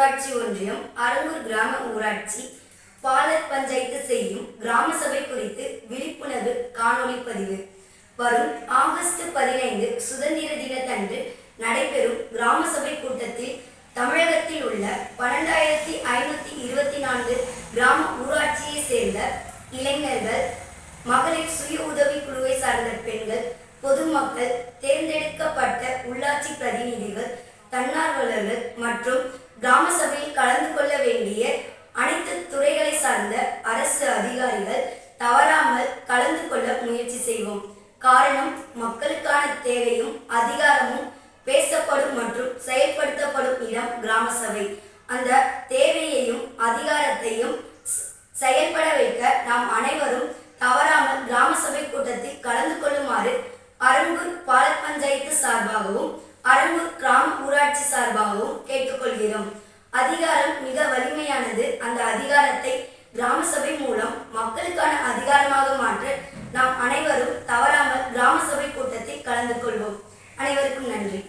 ஊராட்சி ஒன்றியம் அரங்கூர் கிராம ஊராட்சி பாலர் பஞ்சாயத்து செய்யும் கிராம சபை குறித்து விழிப்புணர்வு காணொலி பதிவு. வரும் ஆகஸ்ட் 15 சுதந்திர தினத்தன்று நடைபெறும் கிராம சபை கூட்டத்தில் தமிழகத்தில் உள்ள 12,524 கிராம ஊராட்சியை சேர்ந்த இளைஞர்கள், மகளிர் சுய உதவி குழுவை சார்ந்த பெண்கள், பொதுமக்கள், தேர்ந்தெடுக்கப்பட்ட உள்ளாட்சி பிரதிநிதிகள், தன்னார்வலர்கள் மற்றும் கிராம சபையில் கலந்து கொள்ள வேண்டிய அனைத்து துறைகளை சார்ந்த அரசு அதிகாரிகள் தவறாமல் கலந்து கொள்ள முயற்சி செய்வோம். காரணம், மக்களுக்கான தேவையும் அதிகாரமும் பேசப்படும் மற்றும் செயல்படுத்தப்படும் இடம் கிராம சபை. அந்த தேவையையும் அதிகாரத்தையும் செயல்பட வைக்க நாம் அனைவரும் தவறாமல் கிராம சபை கூட்டத்தில் கலந்து கொள்ளுமாறு அரங்கூர் பாலர் பஞ்சாயத்து சார்பாகவும் அரங்கூர் கிராம ஊராட்சி சார்பாகவும் கேட்டுக்கொள்கிறோம். அதிகாரம் மிக வலிமையானது. அந்த அதிகாரத்தை கிராம சபை மூலம் மக்களுக்கான அதிகாரமாக மாற்ற நாம் அனைவரும் தவறாமல் கிராம சபை கூட்டத்தில் கலந்து கொள்வோம். அனைவருக்கும் நன்றி.